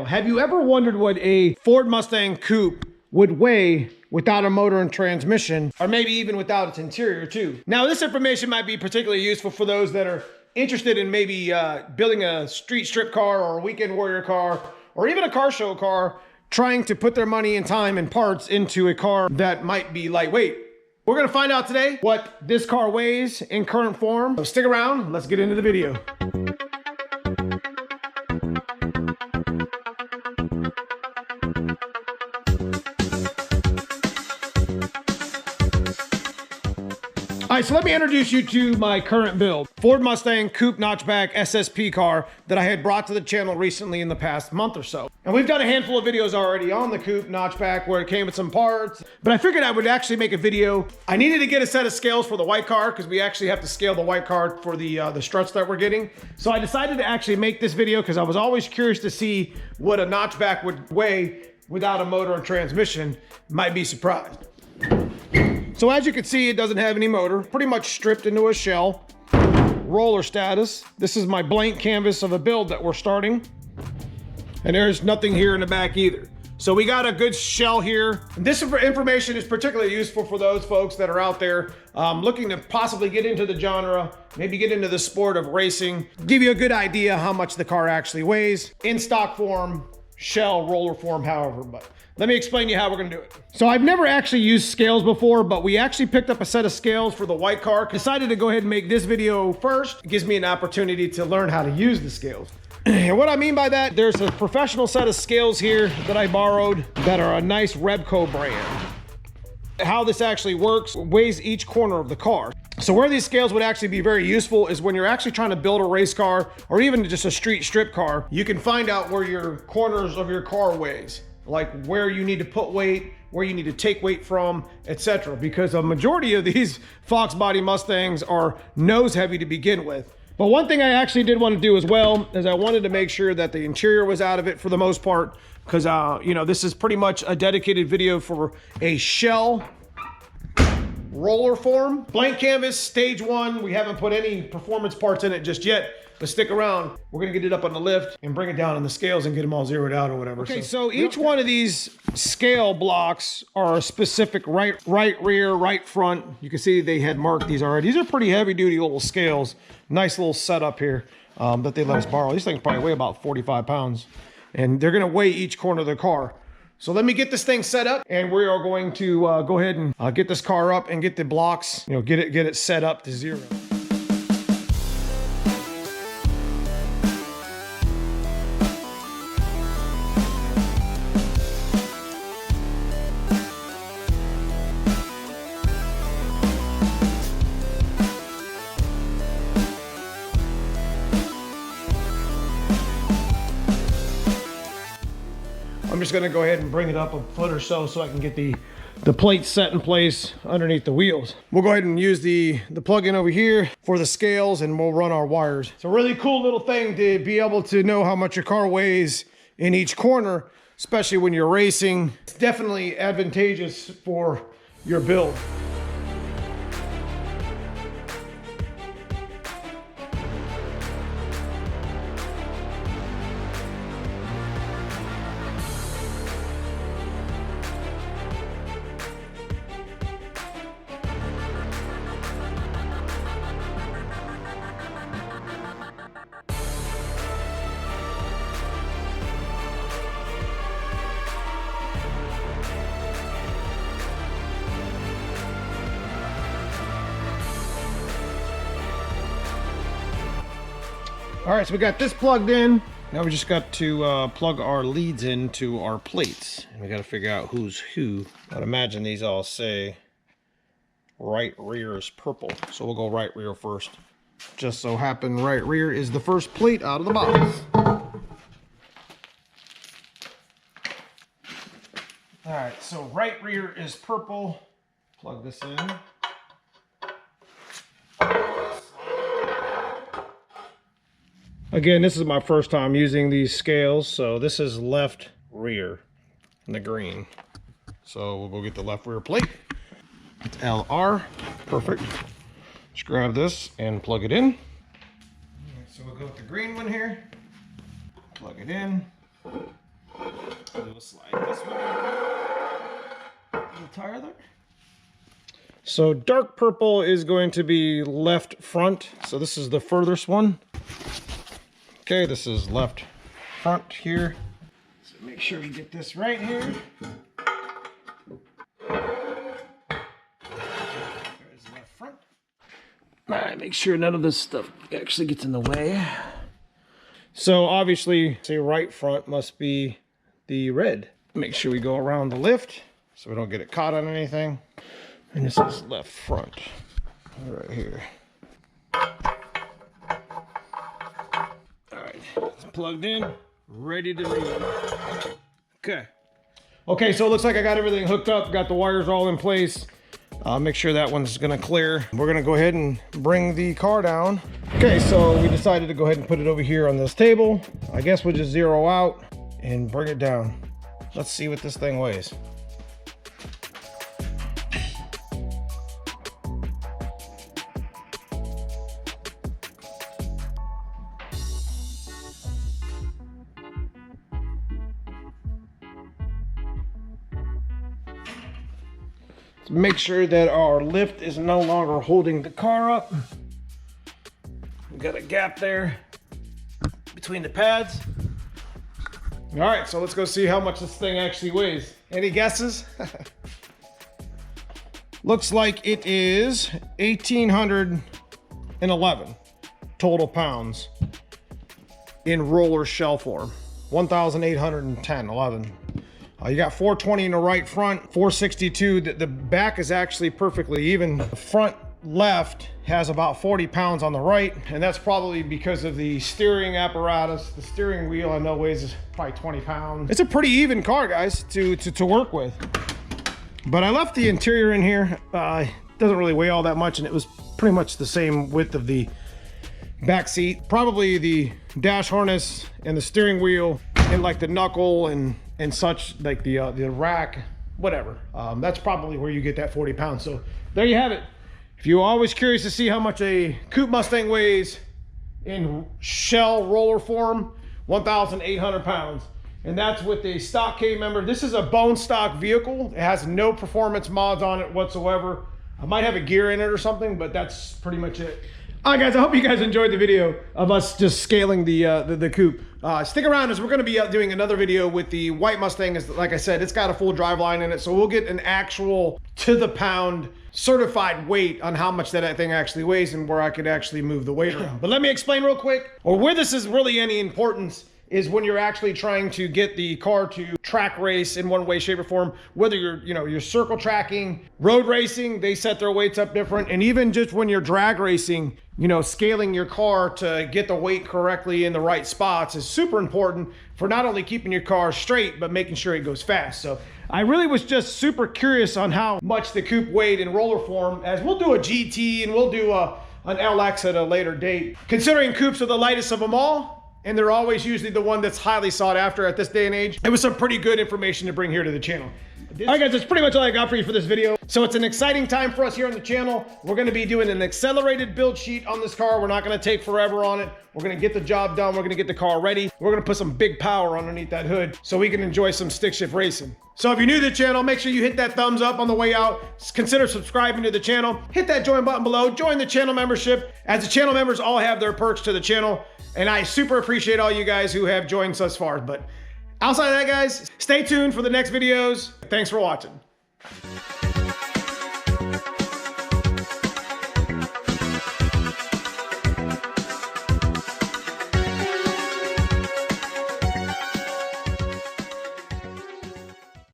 Have you ever wondered what a Ford Mustang Coupe would weigh without a motor and transmission, or maybe even without its interior too? Now, this information might be particularly useful for those that are interested in maybe building a street strip car or a weekend warrior car, or even a car show car, trying to put their money and time and parts into a car that might be lightweight. We're gonna find out today what this car weighs in current form. So stick around, let's get into the video. All right, so let me introduce you to my current build. Ford Mustang Coupe Notchback SSP car that I had brought to the channel recently in the past month or so. And we've done a handful of videos already on the Coupe Notchback where it came with some parts, but I figured I would actually make a video. I needed to get a set of scales for the white car because we actually have to scale the white car for the struts that we're getting. So I decided to actually make this video because I was always curious to see what a Notchback would weigh without a motor and transmission. Might be surprised. So as you can see, it doesn't have any motor, pretty much stripped into a shell. Roller status. This is my blank canvas of a build that we're starting. And there's nothing here in the back either. So we got a good shell here. This information is particularly useful for those folks that are out there looking to possibly get into the genre, maybe get into the sport of racing, give you a good idea how much the car actually weighs in stock form, shell, roller form, however, but let me explain to you how we're gonna do it. So I've never actually used scales before, but we actually picked up a set of scales for the white car. Decided to go ahead and make this video first. It gives me an opportunity to learn how to use the scales. And what I mean by that, there's a professional set of scales here that I borrowed that are a nice Rebco brand. How this actually works, weighs each corner of the car. So where these scales would actually be very useful is when you're actually trying to build a race car or even just a street strip car, you can find out where your corners of your car weighs. Like where you need to put weight, where you need to take weight from, etc. Because a majority of these Foxbody Mustangs are nose heavy to begin with. But one thing I actually did want to do as well is I wanted to make sure that the interior was out of it for the most part, because you know, this is pretty much a dedicated video for a shell roller form. Blank canvas, stage one. We haven't put any performance parts in it just yet. But stick around, we're gonna get it up on the lift and bring it down on the scales and get them all zeroed out or whatever. Okay, so each one of these scale blocks are a specific right rear, right front. You can see they had marked these already. These are pretty heavy duty little scales. Nice little setup here that they let us borrow. These things probably weigh about 45 pounds. And they're gonna weigh each corner of the car. So let me get this thing set up and we are going to go ahead and get this car up and get the blocks, you know, get it set up to zero. I'm just gonna go ahead and bring it up a foot or so I can get the plates set in place underneath the wheels. We'll go ahead and use the plug-in over here for the scales and we'll run our wires. It's a really cool little thing to be able to know how much your car weighs in each corner, especially when you're racing. It's definitely advantageous for your build. All right, so we got this plugged in. Now we just got to plug our leads into our plates. And we got to figure out who's who. I'd imagine these all say right rear is purple. So we'll go right rear first. Just so happen right rear is the first plate out of the box. All right, so right rear is purple. Plug this in. Again, this is my first time using these scales, so this is left rear in the green. So we'll go get the left rear plate. It's LR, perfect. Just grab this and plug it in. So we'll go with the green one here. Plug it in. We'll slide this one. The tire there. So dark purple is going to be left front. So this is the furthest one. Okay, this is left front here. So make sure you get this right here. There's left front. All right, make sure none of this stuff actually gets in the way. So obviously, say right front must be the red. Make sure we go around the lift so we don't get it caught on anything. And this is left front, right here. All right, it's plugged in, ready to read. Okay. Okay, so it looks like I got everything hooked up, got the wires all in place. Make sure that one's gonna clear. We're gonna go ahead and bring the car down. Okay, so we decided to go ahead and put it over here on this table. I guess we'll just zero out and bring it down. Let's see what this thing weighs. Make sure that our lift is no longer holding the car up. We got a gap there between the pads. All right, so let's go see how much this thing actually weighs. Any guesses? Looks like it is 1,811 total pounds in roller shell form. 1,811. You got 420 in the right front, 462. The back is actually perfectly even. The front left has about 40 pounds on the right, and that's probably because of the steering apparatus. The steering wheel I know weighs probably 20 pounds. It's a pretty even car, guys, to work with. But I left the interior in here. It doesn't really weigh all that much, and it was pretty much the same width of the back seat. Probably the dash harness and the steering wheel and like the knuckle and such, like the rack, whatever. That's probably where you get that 40 pounds. So there you have it. If you're always curious to see how much a Coupe Mustang weighs in shell roller form, 1,800 pounds. And that's with a stock K member. This is a bone stock vehicle. It has no performance mods on it whatsoever. I might have a gear in it or something, but that's pretty much it. All right, guys, I hope you guys enjoyed the video of us just scaling the coupe. Stick around, as we're going to be doing another video with the white Mustang. Like I said, it's got a full drive line in it, so we'll get an actual to the pound certified weight on how much that thing actually weighs and where I could actually move the weight around. But let me explain real quick, or where this is really any importance, is when you're actually trying to get the car to track race in one way, shape, or form. Whether you're circle tracking, road racing, they set their weights up different. And even just when you're drag racing, scaling your car to get the weight correctly in the right spots is super important for not only keeping your car straight, but making sure it goes fast. So I really was just super curious on how much the coupe weighed in roller form, as we'll do a GT and we'll do an LX at a later date. Considering coupes are the lightest of them all, and they're always usually the one that's highly sought after at this day and age, it was some pretty good information to bring here to the channel. All right, guys, that's pretty much all I got for you for this video. So it's an exciting time for us here on the channel. We're gonna be doing an accelerated build sheet on this car. We're not gonna take forever on it. We're gonna get the job done. We're gonna get the car ready. We're gonna put some big power underneath that hood so we can enjoy some stick shift racing. So if you're new to the channel, make sure you hit that thumbs up on the way out. Consider subscribing to the channel. Hit that join button below. Join the channel membership, as the channel members all have their perks to the channel. And I super appreciate all you guys who have joined thus far. But outside of that, guys, stay tuned for the next videos. Thanks for watching.